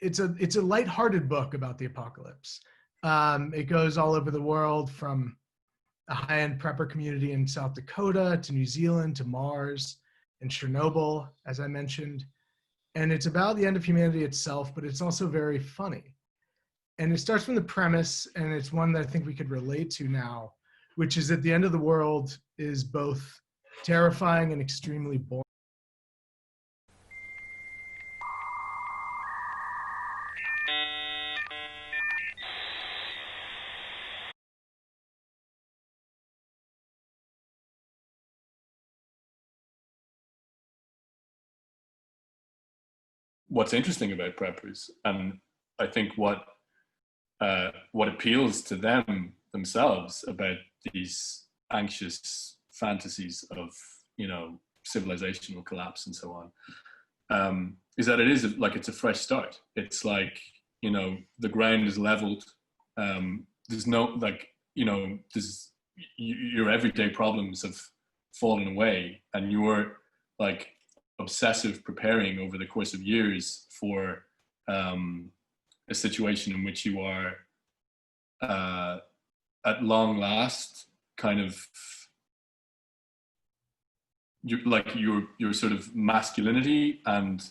it's a lighthearted book about the apocalypse. It goes all over the world, from a high-end prepper community in South Dakota to New Zealand to Mars and Chernobyl, as I mentioned. And it's about the end of humanity itself, but it's also very funny. And it starts from the premise, and it's one that I think we could relate to now, which is that the end of the world is both terrifying and extremely boring. What's interesting about preppers, and I think what appeals to them themselves about these anxious fantasies of, you know, civilizational collapse and so on, is that it is like it's a fresh start. It's like, you know, the ground is leveled. There's no, like, you know, your everyday problems have fallen away, and you're like obsessive preparing over the course of years for a situation in which you are at long last kind of your sort of masculinity and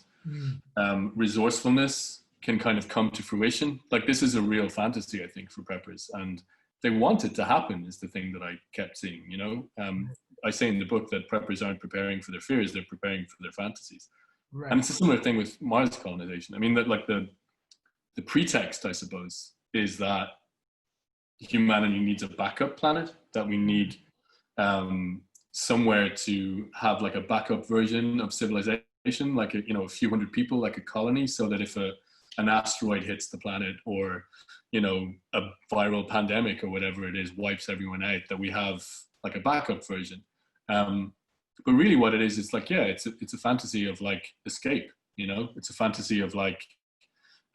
resourcefulness can kind of come to fruition. Like, this is a real fantasy, I think, for preppers, and they want it to happen is the thing that I kept seeing, you know. I say in the book that preppers aren't preparing for their fears, they're preparing for their fantasies. Right. And it's a similar thing with Mars colonization. I mean, that like the pretext, I suppose, is that humanity needs a backup planet, that we need somewhere to have like a backup version of civilization, like a few hundred people, like a colony, so that if an asteroid hits the planet, or, you know, a viral pandemic or whatever it is wipes everyone out, that we have like a backup version. But really what it is, it's like, yeah, it's a fantasy of like escape, you know, it's a fantasy of like,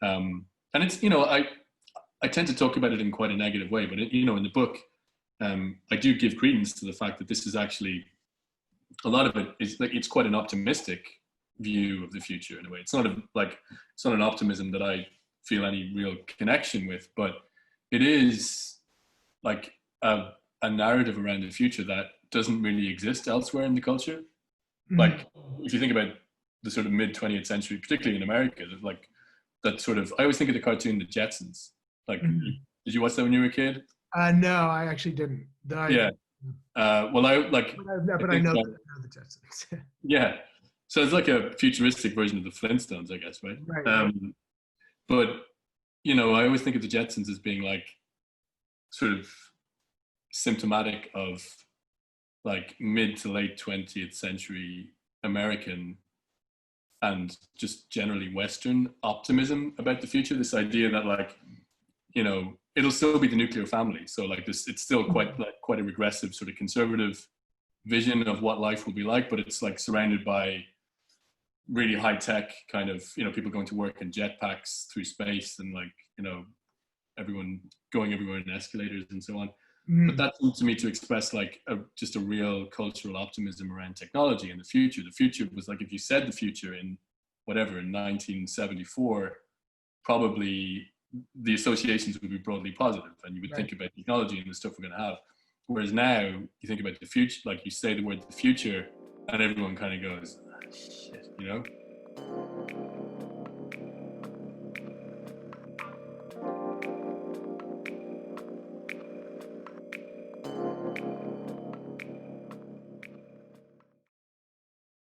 and it's, you know, I tend to talk about it in quite a negative way, but you know, in the book, I do give credence to the fact that this is actually, a lot of it is like, it's quite an optimistic view of the future in a way. It's not an optimism that I feel any real connection with, but it is like a narrative around the future that doesn't really exist elsewhere in the culture. Mm-hmm. Like, if you think about the sort of mid 20th century, particularly in America, like that sort of, I always think of the cartoon The Jetsons. Like, did you watch that when you were a kid? No, I actually didn't. Yeah. Well, I like. But I know the Jetsons. Yeah. So it's like a futuristic version of the Flintstones, I guess, right? Right. But, you know, I always think of the Jetsons as being like sort of symptomatic of like mid to late 20th century American and just generally Western optimism about the future. This idea that, like, you know, it'll still be the nuclear family. So like this, it's still quite a regressive sort of conservative vision of what life will be like, but it's like surrounded by really high tech kind of, you know, people going to work in jetpacks through space, and like, you know, everyone going everywhere in escalators and so on. But that seems to me to express like just a real cultural optimism around technology and the future. The future was like, if you said the future in whatever, in 1974, probably the associations would be broadly positive, and you would think about technology and the stuff we're going to have. Whereas now you think about the future, like you say the word the future and everyone kind of goes, ah, shit, you know?